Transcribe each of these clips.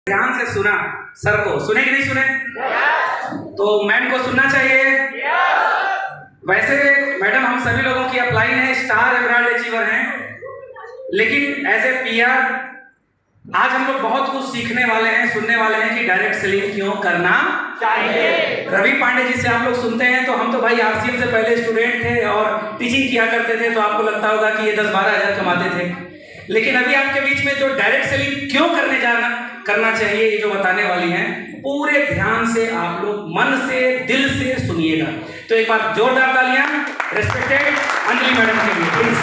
ध्यान से सुना सर को, सुने कि नहीं सुने? तो मैम को सुनना चाहिए। वैसे मैडम हम सभी लोगों की अपलाइन है, स्टार एमराल्ड अचीवर हैं, लेकिन एज ए पीआर आज हम लोग बहुत कुछ सीखने वाले हैं, सुनने वाले हैं कि डायरेक्ट सेलिंग क्यों करना चाहिए। रवि पांडे जी से आप लोग सुनते हैं तो हम तो भाई आरसीएम से पहले स्टूडेंट थे और टीचिंग किया करते थे, तो आपको लगता होगा कि ये 10-12 हज़ार कमाते थे, लेकिन अभी आपके बीच में जो डायरेक्ट सेलिंग क्यों करना चाहिए, ये जो बताने वाली हैं, पूरे ध्यान से आप लोग मन से दिल से सुनिएगा। तो एक बार जोरदार तालियां रेस्पेक्टेड अंजलि मैडम के लिए प्लीज।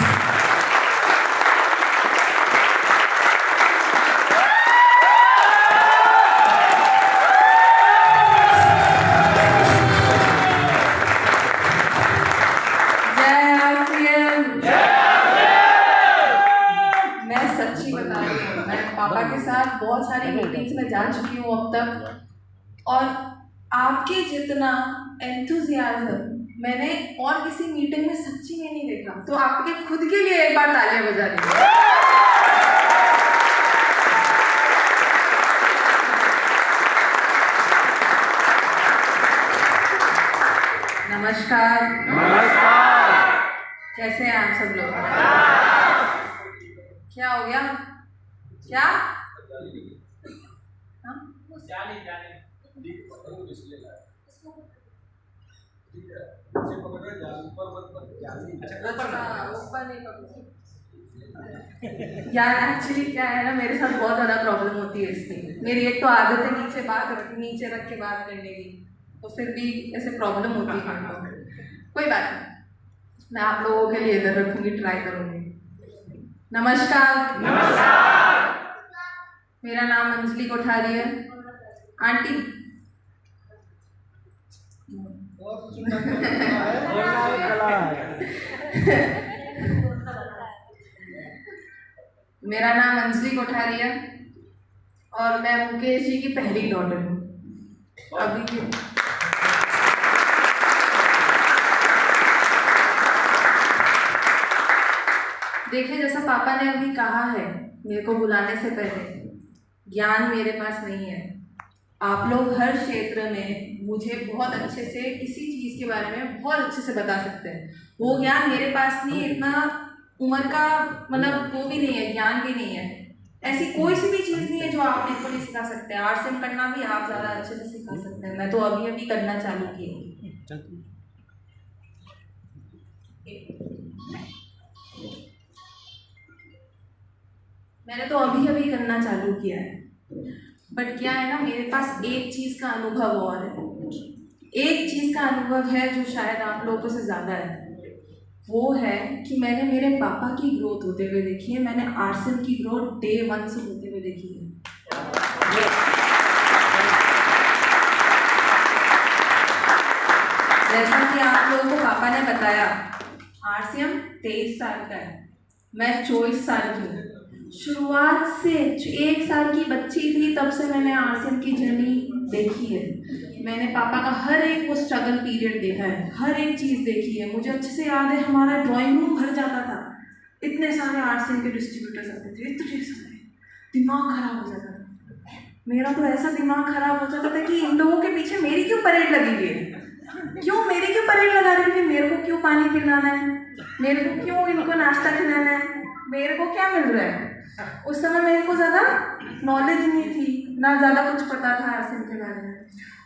पापा के साथ बहुत सारी मीटिंग्स में जा चुकी हूँ अब तक, और आपके जितना एंथुजियाज्म मैंने और किसी मीटिंग में सच्ची में नहीं देखा। तो आपके खुद के लिए एक बार तालियां बजा दीजिए। नमस्कार। नमस्कार। कैसे हैं आप सब लोग? क्या हो गया? क्या? यार एक्चुअली क्या है ना, मेरे साथ बहुत ज़्यादा प्रॉब्लम होती है इसकी। मेरी एक तो आदत है नीचे रख के बात करने की, तो फिर भी ऐसे प्रॉब्लम होती है। कोई बात नहीं, मैं आप लोगों के लिए इधर रखूंगी, ट्राई करूंगी। नमस्कार। नमस्कार। मेरा नाम अंजलि कोठारी है। आंटी मेरा नाम अंजलि कोठारी है और मैं मुकेश जी की पहली डॉटर हूँ। अभी देखिए, जैसा पापा ने अभी कहा है मेरे को बुलाने से पहले, ज्ञान मेरे पास नहीं है। आप लोग हर क्षेत्र में मुझे बहुत अच्छे से किसी चीज़ के बारे में बहुत अच्छे से बता सकते हैं। वो ज्ञान मेरे पास नहीं, इतना उम्र का मतलब वो भी नहीं है, ज्ञान भी नहीं है। ऐसी कोई सी भी चीज़ नहीं है जो आप मेरे को नहीं सिखा सकते। आरसीएम करना भी आप ज़्यादा अच्छे से सिखा सकते हैं। मैं तो अभी अभी करना चालू की हूँ। मैंने तो अभी अभी करना चालू किया है, बट क्या है ना, मेरे पास एक चीज़ का अनुभव और है। एक चीज़ का अनुभव है जो शायद आप लोगों से ज़्यादा है। वो है कि मैंने मेरे पापा की ग्रोथ होते हुए देखी है। मैंने आरसीएम की ग्रोथ डे 1 से होते हुए देखी है। जैसा कि आप लोगों को पापा ने बताया, आरसीएम 23 साल का है, मैं 24 साल की हूँ। शुरुआत से 1 साल की बच्ची थी तब से मैंने आरसीएम की जर्नी देखी है। मैंने पापा का हर एक वो स्ट्रगल पीरियड देखा है, हर एक चीज़ देखी है। मुझे अच्छे से याद है, हमारा ड्राइंग रूम भर जाता था, इतने सारे आरसीएम के डिस्ट्रीब्यूटर्स आते थे, इतने सारे, दिमाग खराब हो जाता था। मेरा तो ऐसा दिमाग खराब हो जाता था कि इन लोगों के पीछे मेरी क्यों परेड लगी हुई है, मेरी क्यों परेड लगा रही है, मेरे को क्यों पानी पिलाना है, मेरे को क्यों इनको नाश्ता खिलाना है, मेरे को क्या मिल रहा है। उस समय मेरे को ज़्यादा नॉलेज नहीं थी, ना ज़्यादा कुछ पता था आरसीएम के बारे में,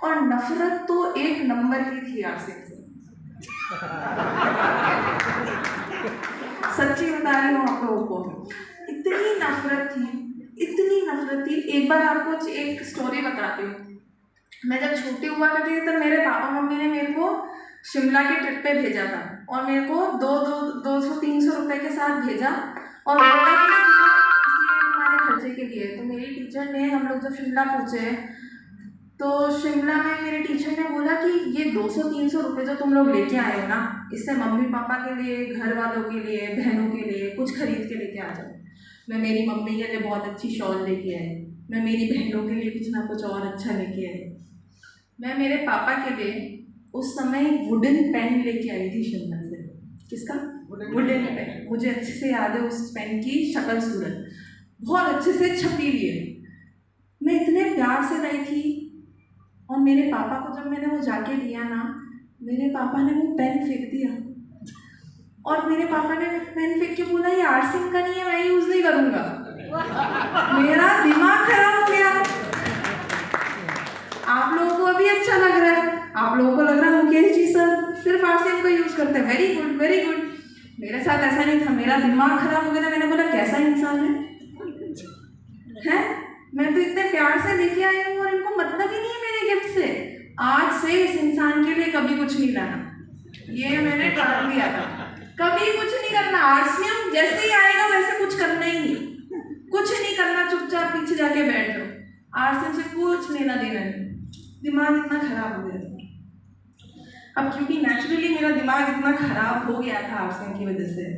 और नफरत तो एक नंबर की थी आरसीएम से। सच्ची बता रही हूँ आप लोगों को, इतनी नफरत थी। एक बार आपको एक स्टोरी बताती हूँ। मैं जब छोटी हुआ करती थी तब मेरे पापा मम्मी ने मेरे को शिमला के ट्रिप पे भेजा था, और मेरे को 200-300 रुपये के साथ भेजा, और बोला कि हमारे खर्चे के लिए। तो मेरी टीचर ने, हम लोग जब शिमला पहुँचे तो शिमला में मेरे टीचर ने बोला कि ये 200-300 रुपये जो तुम लोग लेके आए हो ना, इससे मम्मी पापा के लिए, घर वालों के लिए, बहनों के लिए कुछ खरीद के लेके आ जाओ। मैं मेरी मम्मी के लिए बहुत अच्छी शॉल लेके आई, मैं मेरी बहनों के लिए कुछ ना कुछ और अच्छा लेके आई, मैं मेरे पापा के लिए उस समय वुडन पेन लेके आई थी शिमला से। किसका? Wooden pen. मुझे अच्छे से याद है उस पेन की शक्ल सूरत, बहुत अच्छे से छपी हुई है। मैं इतने प्यार से गई थी, और मेरे पापा को जब मैंने वो जाके दिया ना, मेरे पापा ने वो पेन फेंक दिया, और मेरे पापा ने पेन फेंक के बोला ये आरसीएम का नहीं है, मैं यूज़ नहीं करूँगा। मेरा दिमाग खराब हो गया। आप लोगों को अभी अच्छा लग रहा है, आप लोगों को लग रहा है मुकेश जी सर सिर्फ आरसीएम का यूज़ करते हैं, वेरी गुड वेरी गुड। मेरे साथ ऐसा नहीं था, मेरा दिमाग खराब हो गया था। मैंने बोला कैसा इंसान है, मैं तो इतने प्यार से लेके आई हूँ और इनको मतलब ही नहीं है मेरे गिफ्ट से। आज से इस इंसान के लिए कभी कुछ नहीं लाना, ये मैंने ठान लिया था, कभी कुछ नहीं करना। आरसीएम जैसे ही आएगा वैसे कुछ करना ही नहीं, कुछ नहीं करना, चुपचाप पीछे जाके बैठ जाओ, आरसीएम से कुछ लेना देना नहीं। दिमाग इतना खराब हो गया था। अब क्योंकि नेचुरली मेरा दिमाग इतना खराब हो गया था आरसीएम की वजह से,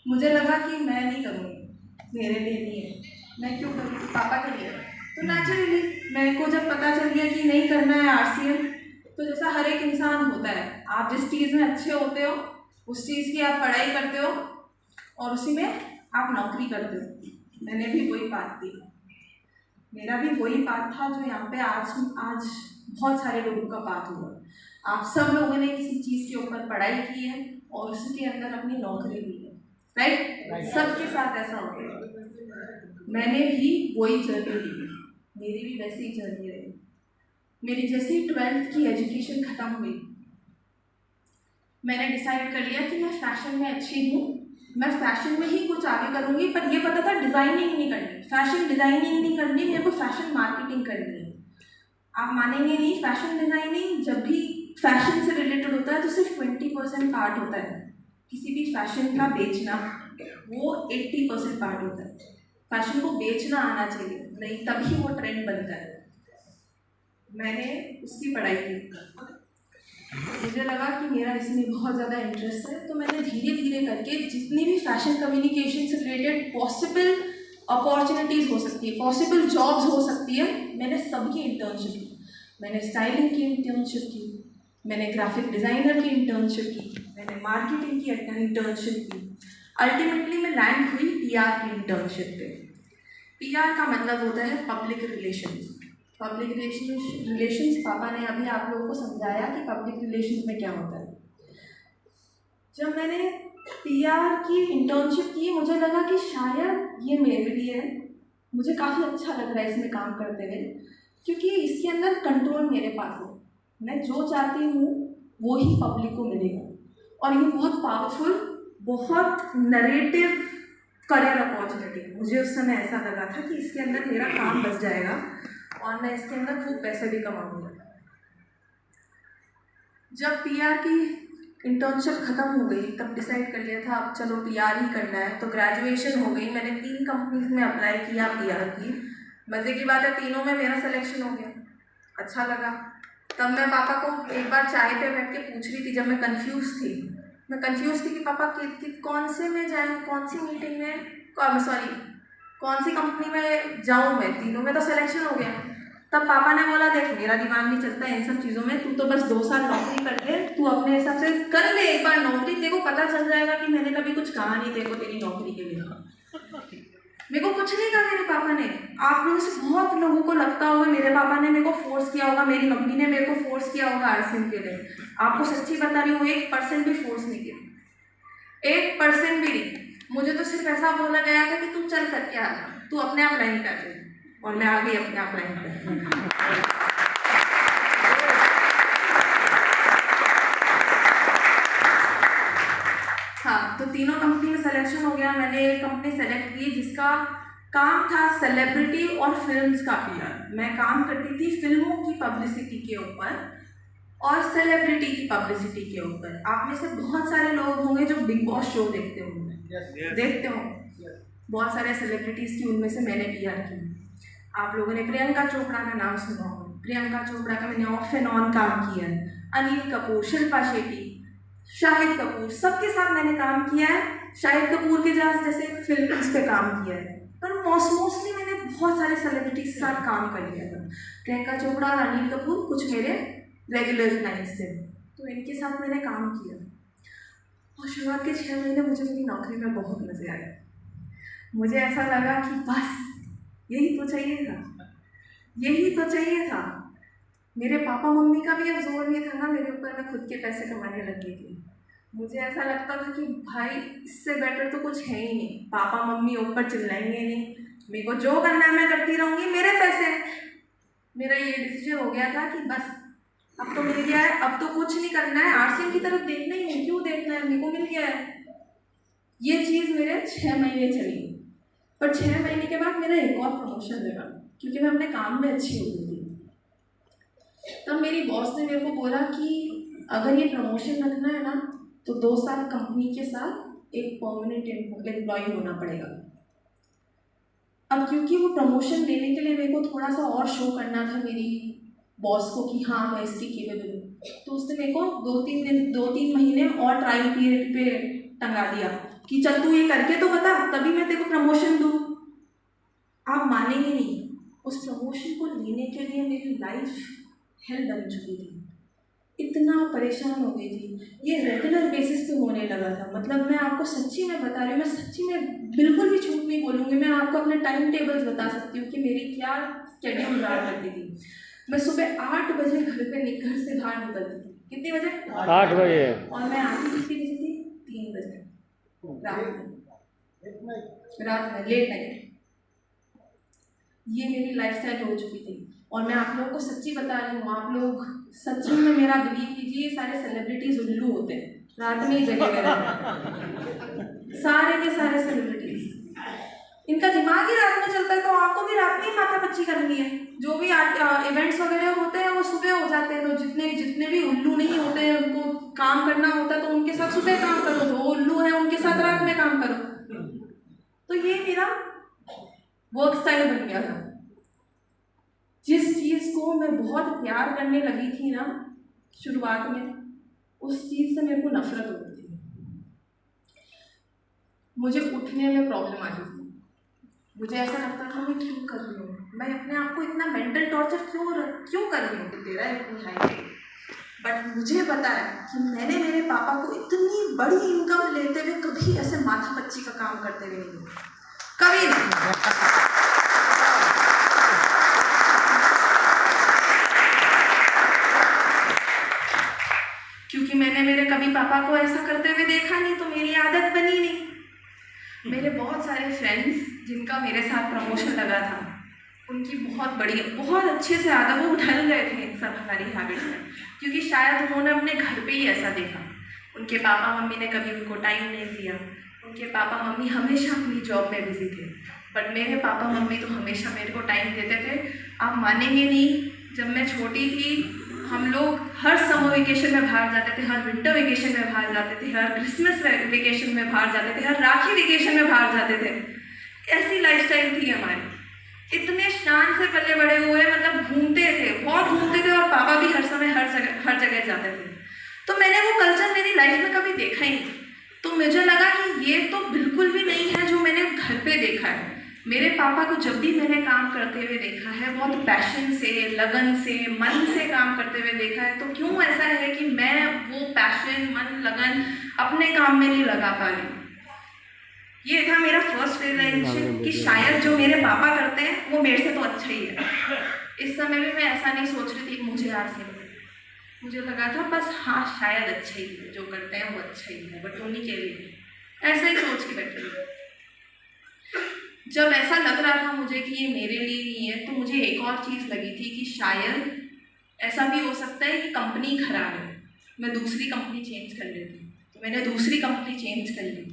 मुझे लगा कि मैं नहीं करूँगी, मेरे लिए नहीं है, मैं क्यों करूँ, पापा के लिए। तो नेचुरली मेरे को जब पता चल गया कि नहीं करना है आरसीएम, तो जैसा हर एक इंसान होता है, आप जिस चीज़ में अच्छे होते हो उस चीज़ की आप पढ़ाई करते हो और उसी में आप नौकरी करते हो। मैंने भी वही बात की, मेरा भी वही बात था जो यहाँ पे आज बहुत सारे लोगों का बात हुआ। आप सब लोगों ने किसी चीज़ के ऊपर पढ़ाई की है और उसके अंदर अपनी नौकरी ली है, राइट? सबके साथ ऐसा हो गया। मैंने भी वही जर्नी ली, मेरी भी वैसी ही जर्नी रही। मेरी जैसे 12th की एजुकेशन ख़त्म हुई, मैंने डिसाइड कर लिया कि मैं फैशन में अच्छी हूँ, मैं फैशन में ही कुछ आगे करूँगी। पर ये पता था डिज़ाइनिंग नहीं करनी, फैशन डिज़ाइनिंग नहीं करनी, मेरे को फैशन मार्केटिंग करनी है। आप मानेंगे नहीं, फैशन डिज़ाइनिंग जब भी फैशन से रिलेटेड होता है तो सिर्फ 20% पार्ट होता है। किसी भी फैशन का बेचना वो 80% पार्ट होता है। फैशन को बेचना आना चाहिए, नहीं तभी वो ट्रेंड बनता है। मैंने उसकी पढ़ाई की, मुझे लगा कि मेरा इसमें बहुत ज़्यादा इंटरेस्ट है, तो मैंने धीरे धीरे करके जितनी भी फैशन कम्युनिकेशन से रिलेटेड पॉसिबल अपॉर्चुनिटीज़ हो सकती है, पॉसिबल जॉब्स हो सकती है, मैंने सबकी इंटर्नशिप की। मैंने स्टाइलिंग की इंटर्नशिप की, मैंने ग्राफिक डिज़ाइनर की इंटर्नशिप की, मैंने मार्केटिंग की इंटर्नशिप की। अल्टीमेटली मैं लैंड हुई पीआर की इंटर्नशिप पे। पीआर का मतलब होता है पब्लिक रिलेशंस। पब्लिक रिलेशंस पापा ने अभी आप लोगों को समझाया कि पब्लिक रिलेशंस में क्या होता है। जब मैंने पीआर की इंटर्नशिप की, मुझे लगा कि शायद ये मेरे लिए है, मुझे काफ़ी अच्छा लग रहा है इसमें काम करते हुए, क्योंकि इसके अंदर कंट्रोल मेरे पास है। मैं जो चाहती हूँ वो ही पब्लिक को मिलेगा, और ये बहुत पावरफुल, बहुत नरेटिव करियर अपॉर्चुनिटी। मुझे उस समय ऐसा लगा था कि इसके अंदर मेरा काम बच जाएगा और मैं इसके अंदर खूब पैसे भी कमाऊँगा। जब पीआर की इंटर्नशिप ख़त्म हो गई तब डिसाइड कर लिया था अब चलो पीआर ही करना है। तो ग्रेजुएशन हो गई, मैंने 3 कंपनीज में अप्लाई किया पीआर की। मज़े की बात है, तीनों में मेरा सिलेक्शन हो गया, अच्छा लगा। तब मैं पापा को एक बार चाय पे बैठ के पूछ रही थी, जब मैं कंफ्यूज थी कि पापा कौन से में जाऊँ, कौन सी मीटिंग में, कौन सी कंपनी में जाऊँ मैं, तीनों में तो सिलेक्शन हो गया। तब पापा ने बोला देख मेरा दिमाग नहीं चलता इन सब चीज़ों में, तू तो बस 2 साल नौकरी कर ले, तू अपने हिसाब से कर ले एक बार नौकरी, तेरे को पता चल जाएगा कि मैंने कभी कुछ कहा नहीं तेरे को तेरी नौकरी के लिए। मेरे को कुछ नहीं कहा मेरे पापा ने। आप लोगों से बहुत लोगों को लगता होगा मेरे पापा ने मेरे को फोर्स किया होगा, मेरी मम्मी ने मेरे को फोर्स किया होगा आरसीएम के लिए। आपको सच्ची बता रही हूँ, 1% भी फोर्स नहीं किया, 1% भी नहीं। मुझे तो सिर्फ ऐसा बोला गया था कि तू चल करके आ जा, तू अपने आप लाइन पे आ जा, और मैं आ गई अपने आप लाइन पे। हाँ, तो तीनों कंपनी में सिलेक्शन हो गया। मैंने एक कंपनी सेलेक्ट की जिसका काम था सेलिब्रिटी और फिल्म्स का पीआर। मैं काम करती थी फिल्मों की पब्लिसिटी के ऊपर और सेलिब्रिटी की पब्लिसिटी के ऊपर। आप में से बहुत सारे लोग होंगे जो बिग बॉस शो देखते होंगे, देखते हो बहुत सारे सेलिब्रिटीज़ की, उनमें से मैंने पीआर की। आप लोगों ने प्रियंका चोपड़ा का नाम सुना होगा, प्रियंका चोपड़ा का मैंने ऑफ एंड ऑन काम किया है। अनिल कपूर, शिल्पा शेट्टी, शाहिद कपूर, सबके साथ मैंने काम किया है। शाहिद कपूर के जैसे फिल्म्स पे काम किया है, पर मोस्टली मैंने बहुत सारे सेलिब्रिटीज के साथ काम कर लिया था। प्रियंका चोपड़ा और अनिल कपूर कुछ मेरे रेगुलर क्लाइंट्स थे, तो इनके साथ मैंने काम किया। और शुरुआत के 6 महीने मुझे मेरी नौकरी में बहुत मज़े आए। मुझे ऐसा लगा कि बस यही तो चाहिए था, यही तो चाहिए था। मेरे पापा मम्मी का भी अब जोर नहीं था ना मेरे ऊपर, मैं खुद के पैसे कमाने लग गई थी। मुझे ऐसा लगता था कि भाई इससे बेटर तो कुछ है ही नहीं, पापा मम्मी ऊपर चिल्लाएंगे नहीं, मेरे को जो करना है मैं करती रहूँगी, मेरे पैसे हैं। मेरा ये डिसीजन हो गया था कि बस अब तो मिल गया है, अब तो कुछ नहीं करना है, आरसीएम की तरफ देखना ही नहीं, क्यों देखना है, मेरे को मिल गया है। ये चीज़ मेरे 6 महीने चली, पर 6 महीने के बाद मेरा एक और प्रमोशन लगा, क्योंकि मैं अपने काम में अच्छी हो गई थी। तब मेरी बॉस ने मेरे को बोला कि अगर ये प्रमोशन रखना है ना तो 2 साल कंपनी के साथ एक परमानेंट एम्प्लॉय होना पड़ेगा। अब क्योंकि वो प्रमोशन लेने के लिए मेरे को थोड़ा सा और शो करना था मेरी बॉस को कि हाँ मैं इसकी केपेबल हूँ, तो उसने मेरे को 2-3 महीने और ट्रायल पीरियड पे टंगा दिया कि चल तू ये करके तो बता, तभी मैं तेरे को प्रमोशन दूँ। आप मानेंगे नहीं, उस प्रमोशन को लेने के लिए मेरी लाइफ हेल बन चुकी थी, इतना परेशान हो गई थी। ये रेगुलर बेसिस पे होने लगा था, मतलब मैं आपको सच्ची में बता रही हूँ, मैं सच्ची में बिल्कुल भी झूठ नहीं बोलूँगी, मैं आपको अपने टाइम टेबल्स बता सकती हूँ कि मेरी क्या शेड्यूल रहा करती थी। मैं सुबह 8 बजे घर से बाहर निकलती थी। कितने बजे? 8 बजे। और मैं आती कितनी बजे थी? 3 बजे रात में लेट नाइट। ये मेरी लाइफस्टाइल हो चुकी थी। और मैं आप लोगों को सच्ची बता रही हूँ, आप लोग सच्ची में मेरा बिलीव कीजिए, ये सारे सेलिब्रिटीज उल्लू होते हैं, रात में ही जगे हुए रहते हैं। सारे के सारे सेलिब्रिटीज, इनका दिमाग ही रात में चलता है, तो आपको भी रात में ही माथा पच्ची करनी है। जो भी इवेंट्स वगैरह होते हैं वो सुबह हो जाते हैं, तो जितने भी उल्लू नहीं होते हैं उनको काम करना होता है, तो उनके साथ सुबह काम करो, जो उल्लू है उनके साथ रात में काम करो। तो ये मेरा वर्क स्टाइल बन गया था। जिस चीज़ को मैं बहुत प्यार करने लगी थी ना शुरुआत में, उस चीज़ से मेरे को नफरत होती थी। मुझे उठने में प्रॉब्लम आती थी, मुझे ऐसा लगता था मैं क्यों कर रही हूँ, मैं अपने आप को इतना मेंटल टॉर्चर क्यों कर रही हूँ, तेरा इतनी हाई। बट मुझे पता है कि मैंने मेरे पापा को इतनी बड़ी इनकम लेते हुए कभी ऐसे माथा पच्ची का काम करते हुए नहीं देखा, कभी नहीं। क्योंकि मैंने मेरे कभी पापा को ऐसा करते हुए देखा नहीं, तो मेरी आदत बनी नहीं। मेरे बहुत सारे फ्रेंड्स जिनका मेरे साथ प्रमोशन लगा था, उनकी बहुत अच्छे से आदत, वो ढल गए थे इन सब हमारी हैबिट्स में, क्योंकि शायद उन्होंने अपने घर पे ही ऐसा देखा। उनके पापा मम्मी ने कभी उनको टाइम नहीं दिया, उनके पापा मम्मी हमेशा अपनी जॉब में बिजी थे, बट मेरे पापा मम्मी तो हमेशा मेरे को टाइम देते थे। आप मानेंगे नहीं, जब मैं छोटी थी हम लोग हर समर वेकेशन में बाहर जाते थे, हर विंटर वेकेशन में बाहर जाते थे, हर क्रिसमस वेकेशन में बाहर जाते थे, हर राखी वेकेशन में बाहर जाते थे। ऐसी लाइफस्टाइल थी हमारी। इतने शान से पले बड़े हुए, मतलब घूमते थे, बहुत घूमते थे, और पापा भी हर समय हर जगह जाते थे। तो मैंने वो कल्चर मेरी लाइफ में कभी देखा ही नहीं। तो मुझे लगा कि ये तो बिल्कुल भी नहीं है जो मैंने घर पे देखा है। मेरे पापा को जब भी मैंने काम करते हुए देखा है, बहुत पैशन से, लगन से, मन से काम करते हुए देखा है, तो क्यों ऐसा है कि मैं वो पैशन, मन, लगन अपने काम में नहीं लगा पा रही हूँ। ये था मेरा फर्स्ट रियलाइजेशन कि शायद जो मेरे पापा करते हैं वो मेरे से तो अच्छा ही है। इस समय भी मैं ऐसा नहीं सोच रही थी मुझे आरसीएम, मुझे लगा था बस हाँ शायद अच्छा ही है, जो करते हैं वो अच्छा ही है, बट उन्हीं के लिए ऐसा ही सोच के बैठी हूँ। जब ऐसा लग रहा था मुझे कि ये मेरे लिए नहीं है, तो मुझे एक और चीज़ लगी थी कि शायद ऐसा भी हो सकता है कि कंपनी खराब है, मैं दूसरी कंपनी चेंज कर लेती। तो मैंने दूसरी कंपनी चेंज कर ली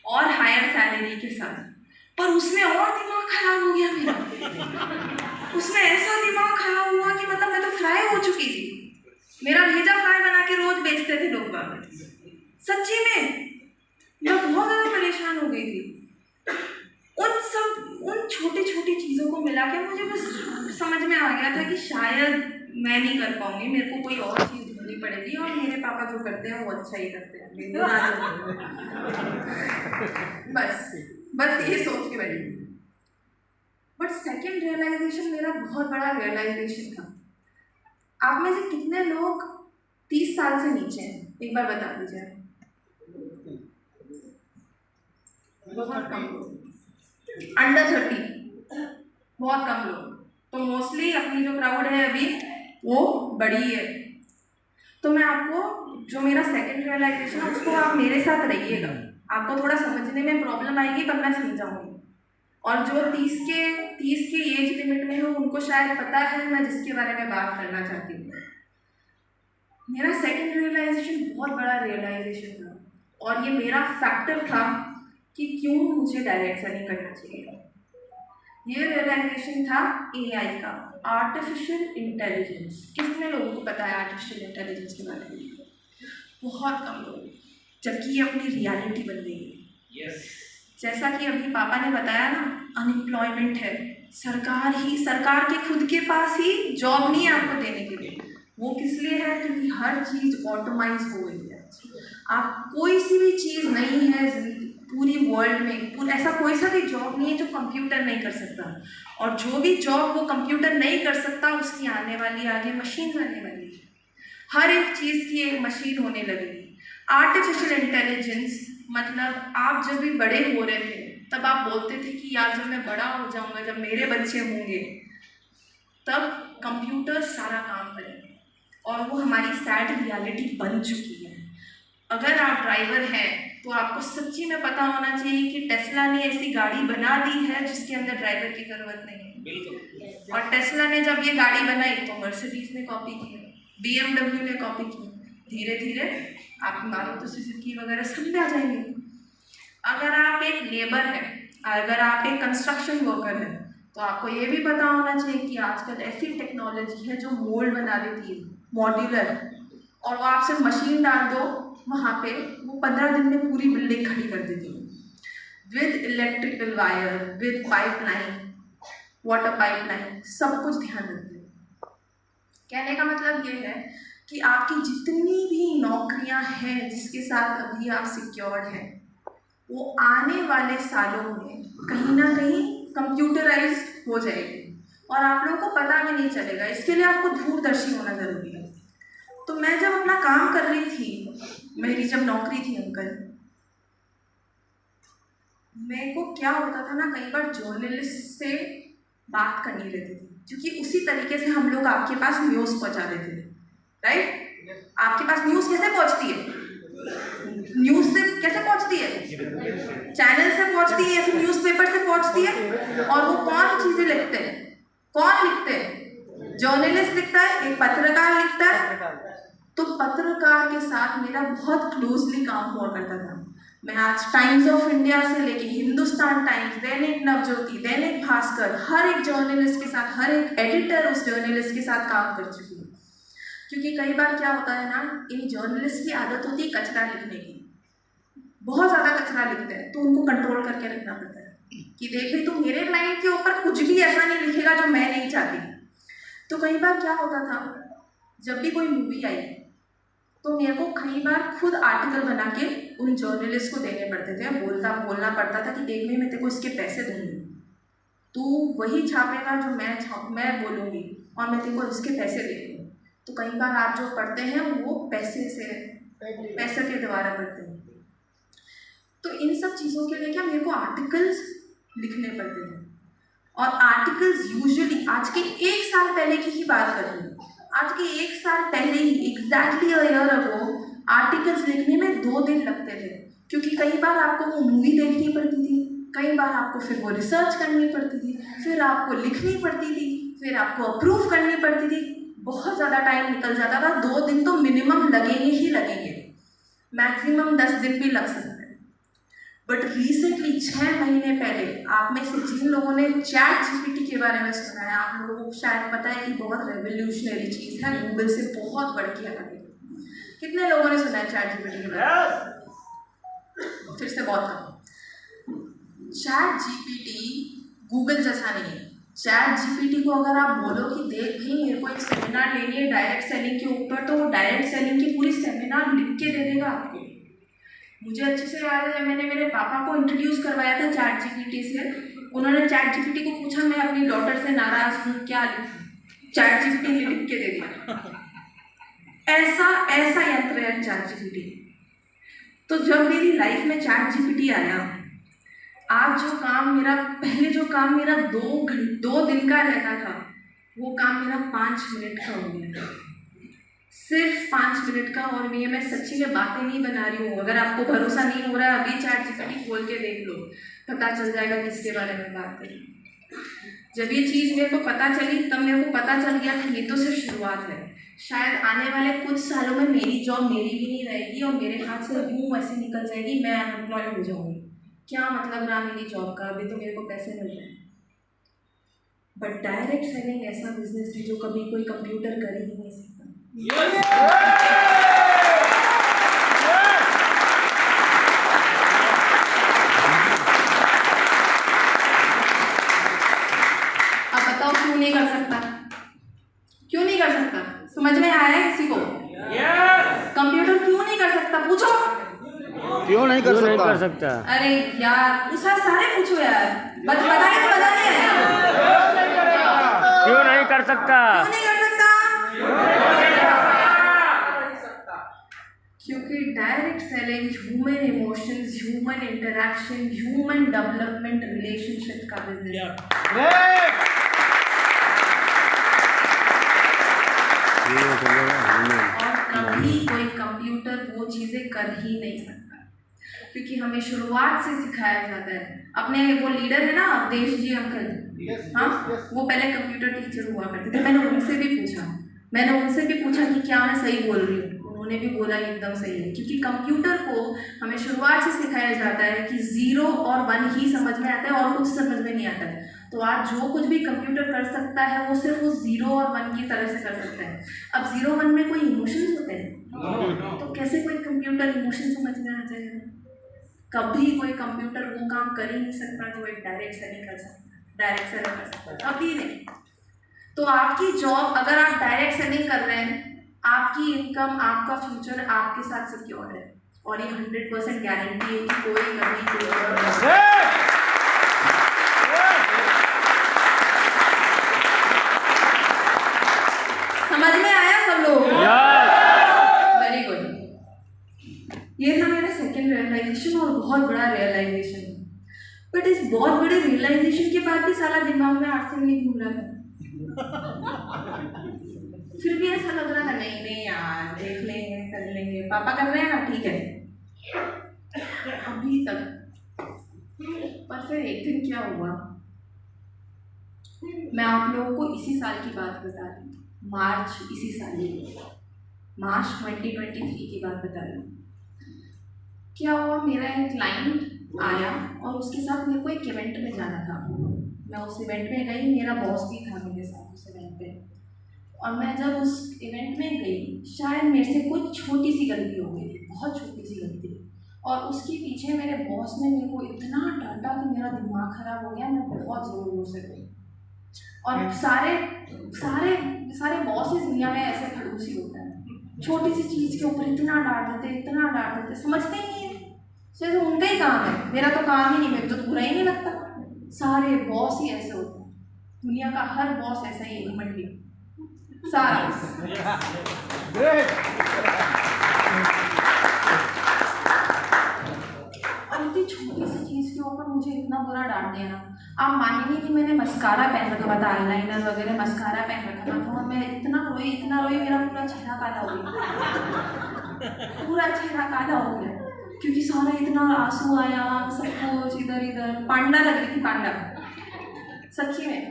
और हायर सैलरी के साथ, पर उसमें और दिमाग खराब हो गया मेरा। उसमें ऐसा दिमाग खराब हुआ कि मतलब मैं तो फ्राई हो चुकी थी। मेरा भेजा फ्राई बना के रोज बेचते थे लोग बाहर। सच्ची में मैं बहुत ज़्यादा परेशान हो गई थी। उन छोटी छोटी चीज़ों को मिला के मुझे बस समझ में आ गया था कि शायद मैं नहीं कर पाऊंगी, मेरे को कोई और चीज़ ढूंढनी पड़ेगी, और मेरे पापा जो करते हैं वो अच्छा ही करते हैं, बस ये सोच के बैठी। बट सेकेंड रियलाइजेशन मेरा बहुत बड़ा रियलाइजेशन था। आप में से कितने लोग 30 साल से नीचे हैं, एक बार बता दीजिए। बहुत कम लोग, अंडर 30 बहुत कम लोग। तो मोस्टली अपनी जो क्राउड है अभी वो बड़ी है। तो मैं आपको जो मेरा सेकंड रियलाइजेशन है उसको आप मेरे साथ रहिएगा, आपको थोड़ा समझने में प्रॉब्लम आएगी पर मैं समझाऊंगी। और जो 30 के एज लिमिट में हो उनको शायद पता है मैं जिसके बारे में बात करना चाहती हूँ। मेरा सेकंड रियलाइजेशन बहुत बड़ा रियलाइजेशन था और ये मेरा फैक्टर था कि क्यों मुझे डायरेक्ट सेलिंग करना चाहिए। ये रियलाइजेशन था एआई का, आर्टिफिशियल इंटेलिजेंस। कितने लोगों को पता है आर्टिफिशियल इंटेलिजेंस के बारे में? बहुत कम लोग, जबकि ये अपनी रियलिटी बन गई है। यस, जैसा कि अभी पापा ने बताया ना, अनएम्प्लॉयमेंट है, सरकार के खुद के पास ही जॉब नहीं है आपको देने के लिए। वो किस लिए है? क्योंकि हर चीज़ ऑटोमाइज हो गई है। आप कोई सी भी चीज़ नहीं है पूरी वर्ल्ड में, ऐसा कोई सा भी जॉब नहीं है जो कंप्यूटर नहीं कर सकता। और जो भी जॉब वो कंप्यूटर नहीं कर सकता उसकी आने वाली आगे मशीन आने वाली है। हर एक चीज़ की एक मशीन होने लगेगी। आर्टिफिशियल इंटेलिजेंस मतलब आप जब भी बड़े हो रहे थे तब आप बोलते थे कि यार जब मैं बड़ा हो जाऊंगा, जब मेरे बच्चे होंगे तब कंप्यूटर सारा काम करेंगे, और वो हमारी सैड रियलिटी बन चुकी है। अगर आप ड्राइवर हैं तो आपको सच्ची में पता होना चाहिए कि टेस्ला ने ऐसी गाड़ी बना दी है जिसके अंदर ड्राइवर की ज़रूरत नहीं है। बिल्कुल। और टेस्ला ने जब ये गाड़ी बनाई तो मर्सिडीज ने कॉपी की, BMW ने कॉपी की। धीरे धीरे आप मारुति सुजुकी वगैरह सब में आ जाएंगे। अगर आप एक लेबर हैं, अगर आप एक कंस्ट्रक्शन वर्कर हैं, तो आपको ये भी पता होना चाहिए कि आजकल ऐसी टेक्नोलॉजी है जो मोल्ड बना देती है, मॉड्यूलर, और वो आप सिर्फ मशीन डाल दो वहाँ पे, वो 15 दिन में पूरी बिल्डिंग खड़ी कर देती है with electrical wire, with pipeline, water pipeline, सब कुछ ध्यान रखते हैं। कहने का मतलब ये है कि आपकी जितनी भी नौकरियां हैं जिसके साथ अभी आप सिक्योर्ड हैं, वो आने वाले सालों में कहीं ना कहीं कंप्यूटराइज हो जाएगी और आप लोगों को पता भी नहीं चलेगा। इसके लिए आपको दूरदर्शी होना ज़रूरी है। तो मैं जब अपना काम कर रही थी, मेरी जब नौकरी थी अंकल, मेरे को क्या होता था ना, कई बार जर्नलिस्ट से बात करनी रहती थी, क्योंकि उसी तरीके से हम लोग आपके पास न्यूज़ पहुंचा देते थे, राइट? आपके पास न्यूज़ कैसे पहुंचती है? न्यूज़ से कैसे पहुंचती है? चैनल से पहुंचती है या फिर न्यूज़पेपर से पहुंचती है? और वो कौन चीज़ें लिखते हैं? कौन लिखते हैं? जर्नलिस्ट लिखता है, एक पत्रकार लिखता है। तो पत्रकार के साथ मेरा बहुत क्लोजली काम हुआ करता था। मैं आज टाइम्स ऑफ इंडिया से लेके हिंदुस्तान टाइम्स, दैनिक नवज्योति, दैनिक भास्कर, हर एक जर्नलिस्ट के साथ, हर एक एडिटर उस जर्नलिस्ट के साथ काम कर चुकी हूँ। क्योंकि कई बार क्या होता है ना, इन जर्नलिस्ट की आदत होती है कचरा लिखने की, बहुत ज़्यादा कचरा लिखते हैं, तो उनको कंट्रोल करके रखना पड़ता है कि देख रही तुम मेरे लाइन के ऊपर कुछ भी ऐसा नहीं लिखेगा जो मैं नहीं चाहती। तो कई बार क्या होता था, जब भी कोई मूवी आई तो मेरे को कई बार खुद आर्टिकल बना के उन जर्नलिस्ट को देने पड़ते थे। बोलना पड़ता था कि देख भाई मैं तेरे को इसके पैसे दूंगी, तू वही छापेगा जो मैं बोलूँगी और मैं तेरे को इसके पैसे दे दूँगी। तो कई बार आप जो पढ़ते हैं वो पैसे के द्वारा पढ़ते हैं। तो इन सब चीज़ों के लिए क्या मेरे को आर्टिकल्स लिखने पड़ते थे, और आर्टिकल्स यूजुअली आज के 1 साल पहले की ही बात कर रही हूँ, आज के 1 साल पहले ही, exactly a year ago, articles लिखने में 2 दिन लगते थे। क्योंकि कई बार आपको वो मूवी देखनी पड़ती थी, कई बार आपको फिर वो रिसर्च करनी पड़ती थी, फिर आपको लिखनी पड़ती थी, फिर आपको अप्रूव करनी पड़ती थी, बहुत ज़्यादा टाइम निकल जाता था। 2 दिन तो मिनिमम लगेंगे ही लगेंगे, मैक्सिमम 10 दिन भी लग सकते हैं। बट रिसेंटली 6 महीने पहले आप में से जिन लोगों ने चैट जीपीटी के बारे में सुना है, आप लोगों को शायद पता है कि बहुत रेवोल्यूशनरी चीज़ है, गूगल से बहुत बढ़ के आगे। कितने लोगों ने सुना है चैट जीपीटी के बारे में? फिर से बहुत कम। चैट जीपीटी गूगल जैसा नहीं है। चैट जीपीटी को अगर आप बोलो कि देख भाई मेरे को एक सेमिनार लेनी है डायरेक्ट सेलिंग के ऊपर, तो वो डायरेक्ट सेलिंग की पूरी सेमिनार लिख के दे देगा आपको। मुझे अच्छे से याद है, मैंने मेरे पापा को इंट्रोड्यूस करवाया था चैट जीपीटी से। उन्होंने चैट जीपीटी को पूछा मैं अपनी डॉटर से नाराज हूँ, क्या लिखूँ? चैट जीपीटी ने लिख के दे दिया। ऐसा यंत्र है चैट जीपीटी। तो जब मेरी लाइफ में चैट जीपीटी आया, आज जो काम मेरा 2 दिन का रहता था, वो काम मेरा 5 मिनट का हो गया, सिर्फ 5 मिनट का। और ये मैं सच्ची में बातें नहीं बना रही हूँ। अगर आपको भरोसा नहीं हो रहा है, अभी ChatGPT खोल के देख लो, पता चल जाएगा किसके बारे में बात करें। जब ये चीज़ मेरे को पता चली, तब मेरे को पता चल गया कि ये तो सिर्फ शुरुआत है। शायद आने वाले कुछ सालों में मेरी जॉब मेरी भी नहीं रहेगी और मेरे हाथ से यूँ ऐसे निकल जाएगी, मैं अनएम्प्लॉयड हो जाऊँगी। क्या मतलब रहा मेरी जॉब का? अभी तो मेरे को पैसे मिल रहे हैं। बट डायरेक्ट सेलिंग ऐसा बिजनेस है जो कभी कोई कंप्यूटर कर ही नहीं सकता। अब बताओ क्यों नहीं कर सकता? क्यों नहीं कर सकता? समझ में आया है किसी को? कंप्यूटर क्यों नहीं कर सकता? पूछो। क्यों नहीं कर सकता? अरे यार सारे पूछो यार, बताइए तो मजा नहीं आया। क्यों नहीं कर सकता? क्यों नहीं कर सकता? क्योंकि direct selling human emotions, human interaction, human development relationship का बिजनेस है। और कभी कोई कंप्यूटर वो चीज़ें कर ही नहीं सकता, क्योंकि हमें शुरुआत से सिखाया जाता है। अपने वो लीडर है ना अवधेश जी अंकल, हाँ, वो पहले कंप्यूटर टीचर हुआ करते थे। मैंने उनसे भी पूछा कि क्या मैं सही बोल रही हूँ? उन्होंने भी बोला एकदम सही है, क्योंकि कंप्यूटर को हमें शुरुआत से सिखाया जाता है कि 0 और 1 ही समझ में आता है और कुछ समझ में नहीं आता है। तो आज जो कुछ भी कंप्यूटर कर सकता है वो सिर्फ उस 0 और 1 की तरह से कर सकता है। अब 0 1 में कोई इमोशंस होते हैं? तो कैसे कोई कंप्यूटर इमोशन समझ में आ जाएगा? कभी कोई कंप्यूटर वो काम कर ही नहीं सकता जो एक डायरेक्ट सेलिंग कर सकता, कभी नहीं। तो आपकी जॉब, अगर आप डायरेक्ट सेलिंग कर रहे हैं, आपकी इनकम, आपका फ्यूचर आपके साथ सिक्योर है और ये 100% गारंटी है कि कोई कभी कोई समझ में आया सब लोग? Very good. ये था मेरा सेकंड रियलाइजेशन और बहुत बड़ा रियलाइजेशन। बट इस बहुत बड़े रियलाइजेशन के बाद भी साला दिमाग में आरसीएम नहीं घूम रहा था। फिर भी ऐसा लग रहा था नहीं यार, देख लेंगे, कर लेंगे, पापा कर रहे हैं ना, ठीक है, अभी तक। पर फिर एक दिन क्या हुआ, मैं आप लोगों को इसी साल की बात बता रही हूँ, मार्च 2023 की बात बता रही हूँ। क्या हुआ, मेरा एक क्लाइंट आया और उसके साथ मेरे को एक इवेंट में जाना था। मैं उस इवेंट में गई, मेरा बॉस भी था मेरे साथ उस इवेंट पे। और मैं जब उस इवेंट में गई, शायद मेरे से कोई छोटी सी गलती हो गई थी, बहुत छोटी सी गलती, और उसके पीछे मेरे बॉस ने मेरे को इतना डांटा कि मेरा दिमाग खराब हो गया। मैं बहुत ज़ोर से गई। और सारे बॉसेस दुनिया में ऐसे खड़ूस ही होता है, छोटी सी चीज़ के ऊपर इतना डांट देते, समझते ही नहीं है। सिर्फ उनका ही काम है, मेरा तो काम ही नहीं, मेरे तो बुरा ही नहीं लगता। सारे बॉस ही ऐसे होते हैं, दुनिया का हर बॉस ऐसा ही है, मंडी सारा। और इतनी छोटी सी चीज़ के ऊपर मुझे इतना बुरा डांट दिया ना, आप मानेंगे कि मैंने मस्कारा पहन रखा था, आईलाइनर वगैरह मस्कारा पहन रखा था, और मैं इतना रोई, मेरा पूरा चेहरा काला हो गया, पूरा चेहरा काला हो गया, क्योंकि सारा इतना आंसू आया, सब कुछ इधर पांडा लग रही थी, पांडा सच्ची में।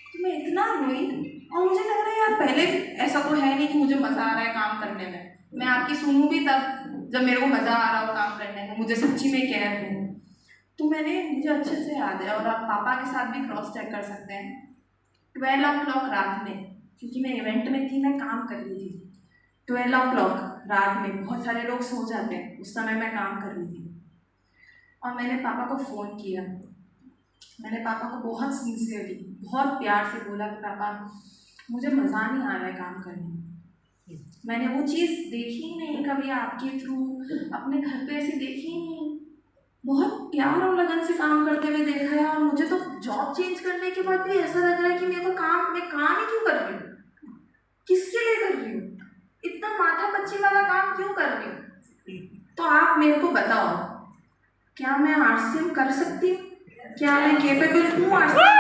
तो मैं इतना रोई और मुझे लग रहा है यार, पहले ऐसा तो है नहीं कि मुझे मज़ा आ रहा है काम करने में। मैं आपकी सुनूं भी तब जब मेरे को मज़ा आ रहा हो काम करने में, मुझे सच्ची में कह दूँ। तो मुझे अच्छे से याद है, और आप पापा के साथ भी क्रॉस चेक कर सकते हैं। 12 o'clock रात में, क्योंकि मैं इवेंट में थी, मैं काम कर रही थी। 12 o'clock रात में बहुत सारे लोग सो जाते हैं, उस समय मैं काम कर रही थी। और मैंने पापा को फ़ोन किया, मैंने पापा को बहुत सिंसियरली, बहुत प्यार से बोला कि पापा मुझे मज़ा नहीं आ रहा है काम करने में। मैंने वो चीज़ देखी ही नहीं कभी आपके थ्रू, अपने घर पे ऐसे देखी ही नहीं। बहुत प्यार और लगन से काम करते हुए देखा है, और मुझे तो जॉब चेंज करने के बाद भी ऐसा लग रहा है कि मैं काम ही क्यों कर रही हूँ, किसके लिए कर रही हूँ, इतना माथा पच्ची वाला काम क्यों कर रही हूँ। तो आप मेरे को बताओ, क्या मैं आरसीएम कर सकती हूँ? क्या मैं केपेबल हूँ आरसीएम?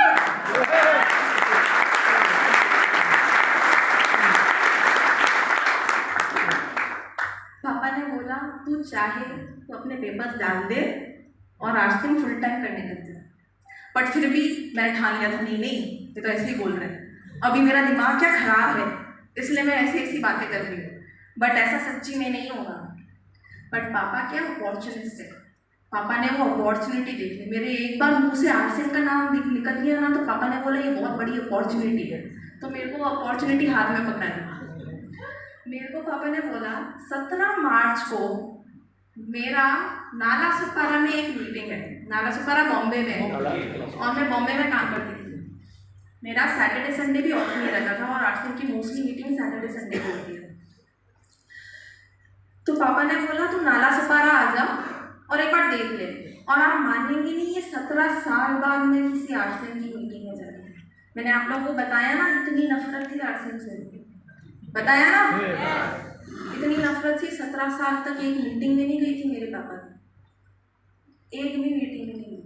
तू चाहे तो अपने पेपर्स डाल दे और आरसीएम फुल टाइम करने लग जा। बट फिर भी मैंने ठान लिया था नहीं नहीं, ये तो ऐसे ही बोल रहे हैं, अभी मेरा दिमाग क्या खराब है इसलिए मैं ऐसी ऐसी बातें कर रही हूँ, बट ऐसा सच्ची में नहीं होगा। बट पापा क्या अपॉर्चुनिस्ट है, पापा ने वो अपॉर्चुनिटी देख ली। मेरे एक बार मुँह से आरसीएम का नाम निकल गया ना, तो पापा ने बोला ये बहुत बड़ी अपॉर्चुनिटी है, तो मेरे को अपॉर्चुनिटी हाथ में पकड़ा। मेरे को पापा ने बोला 17 मार्च को मेरा नालासोपारा में एक मीटिंग है, नालासोपारा बॉम्बे में, और मैं बॉम्बे में काम करती थी। मेरा सैटरडे संडे भी ऑफ नहीं रहता था, और आरसीएम की मोस्टली मीटिंग सैटरडे संडे को होती है। तो पापा ने बोला तू नालासोपारा आ जा और एक बार देख ले। और आप मानेंगे नहीं, ये 17 साल बाद मैं किसी आरसीएम की मीटिंग में जाती। मैंने आप लोगों को बताया ना, इतनी नफरत थी आरसीएम से, बताया ना, इतनी नफरत थी। 17 साल तक एक मीटिंग में नहीं गई थी मेरे पापा की, एक भी मीटिंग में नहीं गई।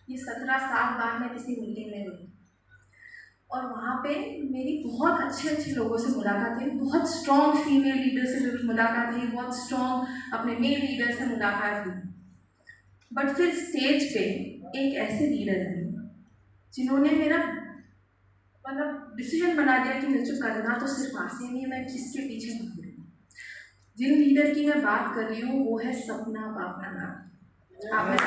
ये 17 साल बाद मैं किसी मीटिंग में गई, और वहाँ पे मेरी बहुत अच्छे लोगों से मुलाकात हुई, बहुत स्ट्रॉन्ग फीमेल लीडर से मुलाकात हुई, बहुत स्ट्रॉन्ग अपने मेल लीडर से मुलाकात हुई। बट फिर स्टेज पे एक ऐसे लीडर थे जिन्होंने मेरा मतलब डिसीजन बना दिया कि मुझे करना तो सिर्फ आरसीएम ही है, मैं किसके पीछे भाग रही हूँ। जिन लीडर की मैं बात कर रही हूँ वो है सपना पापना मैम। आप में से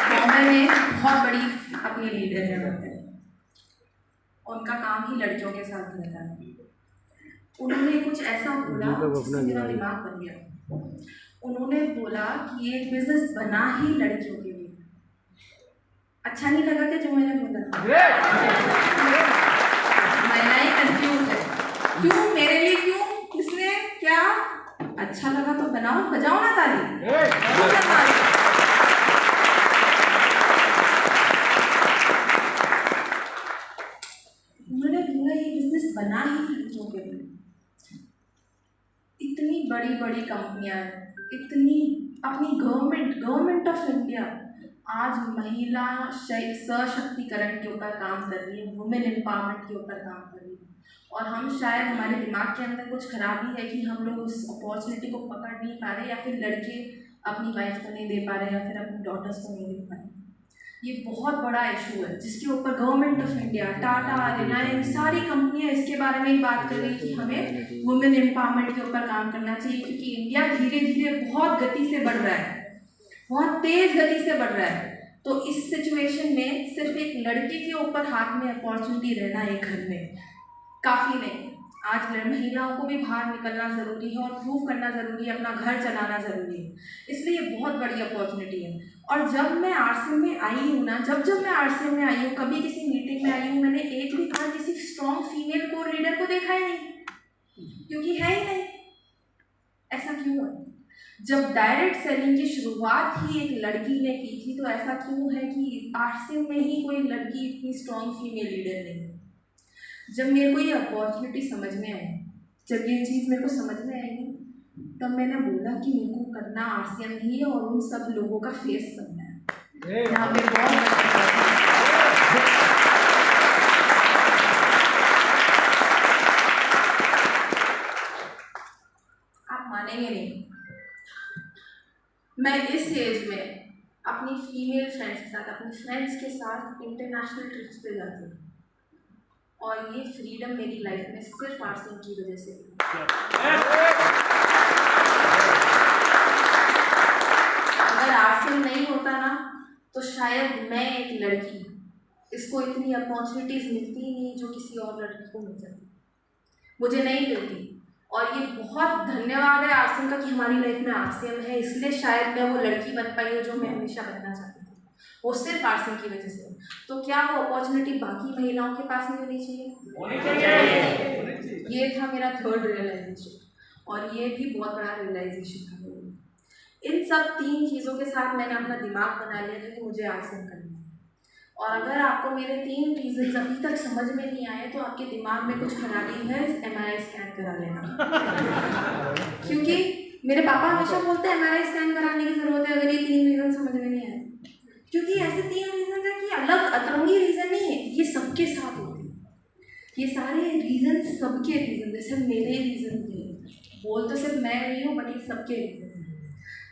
बॉम्बे में बहुत बड़ी अपनी लीडर है वहाँ, उनका काम ही लड़कियों के साथ रहता है। उन्होंने कुछ ऐसा बोला जिससे मेरा दिमाग बन गया। उन्होंने बोला कि ये बिजनेस बना ही लड़कियों के लिए। अच्छा नहीं लगा क्या जो मैंने बोला? महिलाएं कंफ्यूज है, क्यों मेरे लिए, क्यों किसने क्या अच्छा लगा तो बनाओ, बजाओ ना ताली। उन्होंने बोला ये बिजनेस बना ही लड़कियों के लिए। इतनी बड़ी बड़ी कंपनियां, इतनी अपनी गवर्नमेंट ऑफ इंडिया आज महिला सशक्तिकरण के ऊपर काम कर रही है, वुमेन एम्पावरमेंट के ऊपर काम कर रही है। और हम शायद हमारे दिमाग के अंदर कुछ खराबी है कि हम लोग उस अपॉर्चुनिटी को पकड़ नहीं पा रहे, या फिर लड़के अपनी वाइफ को नहीं दे पा रहे, या फिर अपनी डॉटर्स को नहीं दे पा रहे। ये बहुत बड़ा इशू है जिसके ऊपर government of India, Tata, Reliance, सारी कंपनियां इसके बारे में ही बात कर रही है कि हमें वुमेन एम्पावरमेंट के ऊपर काम करना चाहिए, क्योंकि इंडिया धीरे धीरे बहुत गति से बढ़ रहा है, बहुत तेज गति से बढ़ रहा है। तो इस सिचुएशन में सिर्फ एक लड़के के ऊपर हाथ में अपॉर्चुनिटी रहना एक घर में काफ़ी नहीं। आज महिलाओं को भी बाहर निकलना ज़रूरी है और प्रूव करना ज़रूरी है, अपना घर चलाना ज़रूरी है। इसलिए ये बहुत बड़ी अपॉर्चुनिटी है। और जब मैं आरसीएम में आई हूँ ना, जब मैं आरसीएम में आई हूँ, कभी किसी मीटिंग में आई हूँ, मैंने एक भी बार किसी स्ट्रॉन्ग फीमेल को लीडर को देखा ही नहीं, क्योंकि है ही नहीं। ऐसा क्यों है? जब डायरेक्ट सेलिंग की शुरुआत ही एक लड़की ने की थी, तो ऐसा क्यों है कि आरसीएम में ही कोई लड़की इतनी स्ट्रॉन्ग फीमेल लीडर नहीं है? जब मेरे को ये अपॉर्चुनिटी समझ में आई, जब ये चीज़ मेरे को समझ में आई, तब मैंने बोला कि मेरे को करना आरसीएम ही है और उन सब लोगों का फेस बनना है। यहाँ पे बहुत आप मानेंगे नहीं, मैं इस एज में अपनी फीमेल फ्रेंड्स के साथ, अपनी फ्रेंड्स के साथ इंटरनेशनल ट्रिप्स पे जाती हूँ, और ये फ्रीडम मेरी लाइफ में सिर्फ आरसीएम की वजह से। अगर आरसीएम नहीं होता ना, तो शायद मैं एक लड़की, इसको इतनी अपॉर्चुनिटीज़ मिलती ही नहीं जो किसी और लड़की को मिल जाती, मुझे नहीं मिलती। और ये बहुत धन्यवाद है आरसीएम का कि हमारी लाइफ में आरसीएम है, इसलिए शायद मैं वो लड़की बन पाई हूँ जो मैं हमेशा बनना चाहती थी, वो सिर्फ आरसीएम की वजह से। तो क्या वो अपॉर्चुनिटी बाकी महिलाओं के पास नहीं होनी चाहिए? ये था मेरा थर्ड रियलाइजेशन, और ये भी बहुत बड़ा रियलाइजेशन था। इन सब 3 चीज़ों के साथ मैंने अपना दिमाग बना लिया था कि मुझे आरसीएम करना है। और अगर आपको मेरे 3 रीजन अभी तक समझ में नहीं आए, तो आपके दिमाग में कुछ खराबी है, MRI स्कैन करा लेना। क्योंकि मेरे पापा हमेशा बोलते हैं MRI स्कैन कराने की ज़रूरत है अगर ये 3 रीज़न समझ में नहीं आए, क्योंकि ऐसे 3 रीज़न है कि अलग अतरंगी रीज़न नहीं है, ये सबके साथ होते हैं। ये सारे रीज़न सबके रीज़न थे, सिर्फ मेरे रीज़न थे। बोल तो सिर्फ मैं रही हूँ, बट ये सबके रीज़न थे।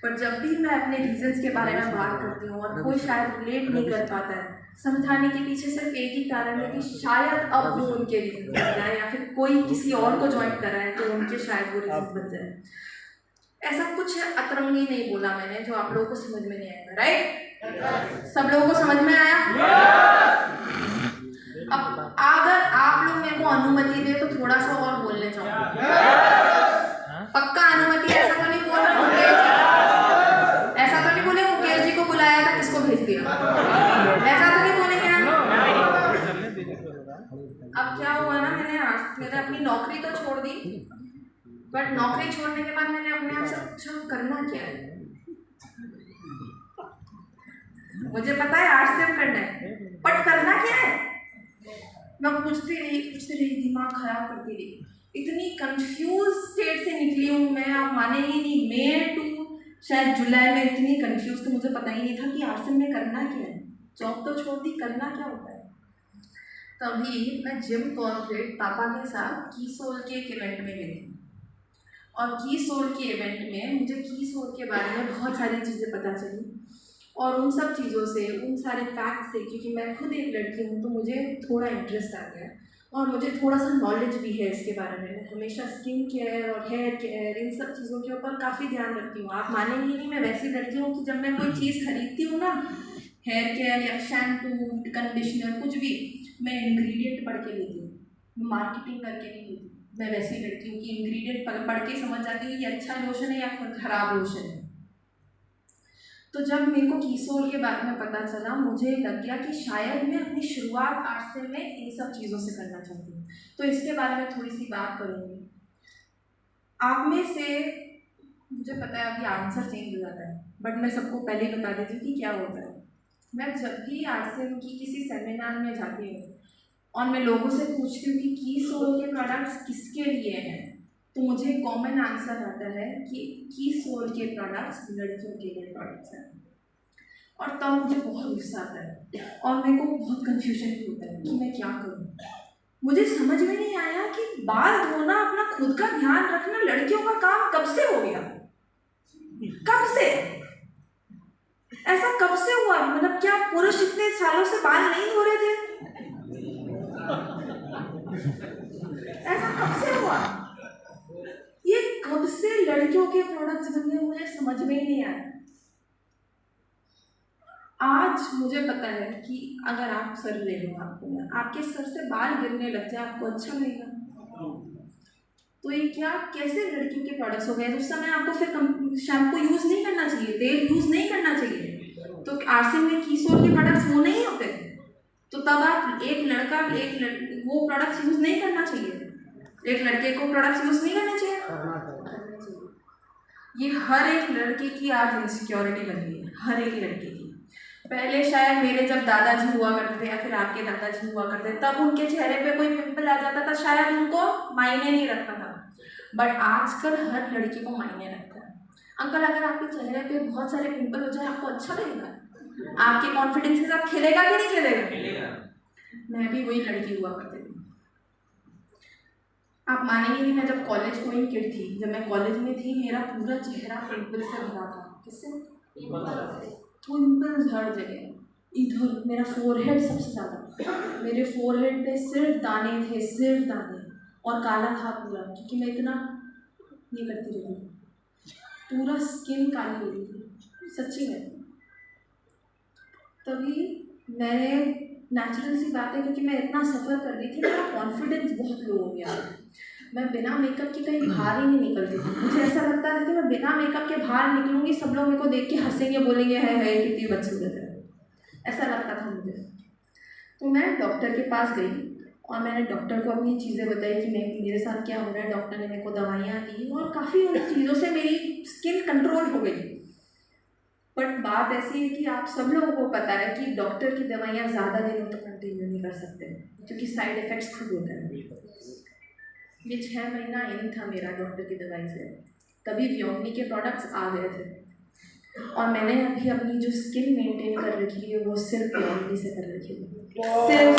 पर जब भी मैं अपने रीजंस के बारे में बात करती हूँ और कोई शायद रिलेट नहीं कर पाता है, समझाने के पीछे सिर्फ एक ही कारण है कि शायद अब वो उनके रीजन बन जाए, या फिर कोई किसी और को ज्वाइन कर रहा है तो उनके शायद वो रीजन बन जाए। ऐसा कुछ अतरंगी नहीं बोला मैंने जो आप लोगों को समझ में नहीं आएगा। राइट? सब लोगों को समझ में आया? अब अगर आप लोग मेरे को अनुमति दे तो थोड़ा सा और बोलने चाहूँगा। पक्का अनुमति? ऐसा तो नहीं बोल रहा हूँ, ऐसा तो नहीं बोले मुकेश जी को बुलाया था किसको भेज दिया, ऐसा तो नहीं बोलेंगे ना। अब क्या हुआ ना, मैंने अपनी नौकरी तो छोड़ दी, बट नौकरी छोड़ने के बाद मैंने अपने आप से पूछा करना क्या है। मुझे पता है आरसीएम करना है, बट करना क्या है। मैं पूछती रही, दिमाग खराब करती रही। इतनी कंफ्यूज स्टेट से निकली हूँ मैं, आप मानेंगे नहीं, मई टू शायद जुलाई में इतनी कंफ्यूज, तो मुझे पता ही नहीं था कि आरसीएम में करना क्या है। जॉब तो छोड़ दी, करना क्या होता है। तभी मैं जिम कॉर्पोरेट पापा के साथ की सोल के एक इवेंट में गई थी, और की सोल के इवेंट में मुझे की सोल के बारे में बहुत सारी चीज़ें पता चली, और उन सब चीज़ों से, उन सारे फैक्ट से, क्योंकि मैं खुद एक लड़की हूँ तो मुझे थोड़ा इंटरेस्ट आ गया, और मुझे थोड़ा सा नॉलेज भी है इसके बारे में। मैं हमेशा स्किन केयर और हेयर केयर इन सब चीज़ों के ऊपर काफ़ी ध्यान रखती हूँ। आप मानेंगे नहीं, मैं वैसी लड़की हूँ कि जब मैं कोई चीज़ खरीदती हूँ ना, हेयर केयर या शैम्पू, कंडीशनर, कुछ भी, मैं इंग्रेडिएंट पढ़ के लेती हूँ, मार्केटिंग करके नहीं लेती। मैं वैसी लड़की हूँ कि इंग्रेडिएंट पढ़ के समझ जाती हूँ ये अच्छा लोशन है या ख़राब लोशन है। तो जब मेरे को कीसोल के बारे में पता चला, मुझे लग गया कि शायद मैं अपनी शुरुआत आरसीएम में इन सब चीज़ों से करना चाहती हूँ, तो इसके बारे में थोड़ी सी बात करूँगी। आप में से, मुझे पता है अभी आंसर चेंज हो जाता है, बट मैं सबको पहले ही बता देती हूँ कि क्या होता है। मैं जब भी आरसीएम की किसी सेमिनार में जाती हूँ और मैं लोगों से पूछती हूँ कि कीसोल के प्रोडक्ट्स किसके लिए हैं, तो मुझे कॉमन आंसर आता है कि कीसोल के प्रोडक्ट्स लड़कियों के लिए प्रोडक्ट्स हैं। और तब मुझे बहुत गुस्सा आता है और मेरे को बहुत कंफ्यूजन भी होता है कि मैं क्या करूँ। मुझे समझ में नहीं आया कि बाल धोना, अपना खुद का ध्यान रखना लड़कियों का काम कब से हो गया, कब से, ऐसा कब से हुआ। मतलब क्या पुरुष इतने सालों से बाल नहीं धो रहे थे? ऐसा कब से हुआ? ये कब से लड़कियों के प्रोडक्ट्स बन गए, मुझे समझ में ही नहीं आया। आज मुझे पता है कि अगर आप सर ले लो, आपके सर से बाल गिरने लग जाए, आपको अच्छा लगेगा? तो ये क्या, कैसे लड़कियों के प्रोडक्ट्स हो गए? उस समय आपको फिर शैम्पू यूज़ नहीं करना चाहिए, तेल यूज़ नहीं करना चाहिए, तो आरसीएम में कीसोल के प्रोडक्ट्स वो नहीं होते, तो तब आप एक लड़का वो प्रोडक्ट्स यूज़ नहीं करना चाहिए, एक लड़के को प्रोडक्ट्स यूज़ नहीं करना चाहिए। ये हर एक लड़के की आज इनसिक्योरिटी बन गई है, हर एक लड़के की। पहले शायद मेरे जब दादाजी हुआ करते थे या फिर आपके दादाजी हुआ करते थे, तब उनके चेहरे पे कोई पिंपल आ जाता था, शायद उनको मायने नहीं रखता था, बट आजकल हर लड़की को मायने रखता है। अंकल, अगर आपके चेहरे पे बहुत सारे पिंपल हो जाए, आपको अच्छा लगेगा? आपके कॉन्फिडेंस के साथ खेलेगा कि नहीं खेलेगा? मैं भी वही लड़की हुआ करती थी। आप मानेंगे नहीं, मैं जब कॉलेज गोइंग किड थी, जब मैं कॉलेज में थी, मेरा पूरा चेहरा पिंपल से भरा था। किससे? पिंपल्स हर जगह, इधर मेरा फोरहेड सबसे ज़्यादा, मेरे फोरहेड पे सिर्फ दाने थे, सिर्फ दाने, और काला था पूरा, क्योंकि मैं इतना ये करती रही, पूरा स्किन काली हो गई थी, सच्ची में। तभी मैंने नेचुरल सी बात है, क्योंकि मैं इतना सफ़र कर रही थी, मेरा कॉन्फिडेंस बहुत लो हो गया। मैं बिना मेकअप के कहीं बाहर ही नहीं निकलती थी। मुझे ऐसा लगता था कि मैं बिना मेकअप के बाहर निकलूँगी, सब लोग मेरे को देख के हंसेंगे, बोलेंगे है कितनी बदसूरत है, ऐसा लगता था मुझे। तो मैं डॉक्टर के पास गई और मैंने डॉक्टर को अपनी चीज़ें बताई कि मेरे साथ क्या हो रहा है। डॉक्टर ने मेरे को दवाइयाँ दी और काफ़ी उन चीज़ों से मेरी स्किन कंट्रोल हो गई। बट बात ऐसी है कि आप सब लोगों को पता है कि डॉक्टर की दवाइयाँ ज़्यादा दिनों तक कंटिन्यू नहीं कर सकते, क्योंकि साइड इफ़ेक्ट्स खुद होते हैं। ये 6 महीना इन था मेरा डॉक्टर की दवाई से, तभी व्योमनी के प्रोडक्ट्स आ गए थे। और मैंने अभी अपनी जो स्किन मेंटेन कर रखी है वो सिर्फ व्योमनी से कर रखी है, सिर्फ।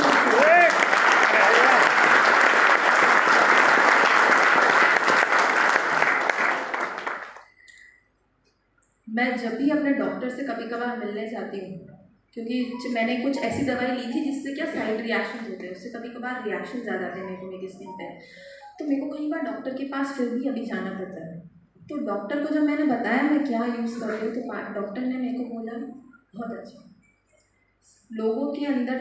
मैं जब भी अपने डॉक्टर से कभी कभार मिलने जाती हूँ, क्योंकि मैंने कुछ ऐसी दवाई ली थी जिससे क्या साइड रिएक्शन होते हैं, उससे कभी कभार रिएक्शन ज़्यादा आते हैं मेरे को मेरी स्किन पे, तो मेरे को कई बार डॉक्टर के पास फिर भी अभी जाना पड़ता है। तो डॉक्टर को जब मैंने बताया मैं क्या यूज़ कर रही हूँ, तो डॉक्टर ने मेरे को बोला बहुत अच्छा। लोगों के अंदर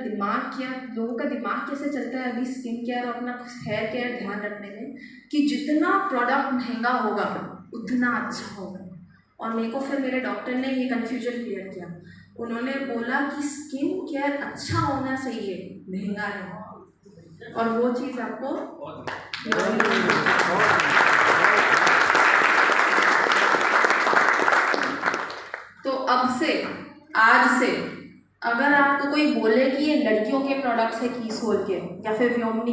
लोगों का दिमाग कैसे चलता है अभी स्किन केयर और अपना हेयर केयर ध्यान रखने में, कि जितना प्रोडक्ट महंगा होगा उतना अच्छा होगा। और मेरे को फिर मेरे डॉक्टर ने ये कन्फ्यूजन क्लियर किया। उन्होंने बोला कि स्किन केयर अच्छा होना चाहिए, महंगा है, और वो चीज़ आपको तो अब से, आज से, अगर आपको कोई बोले कि ये लड़कियों के प्रोडक्ट्स है कीसोल के या फिर व्योमनी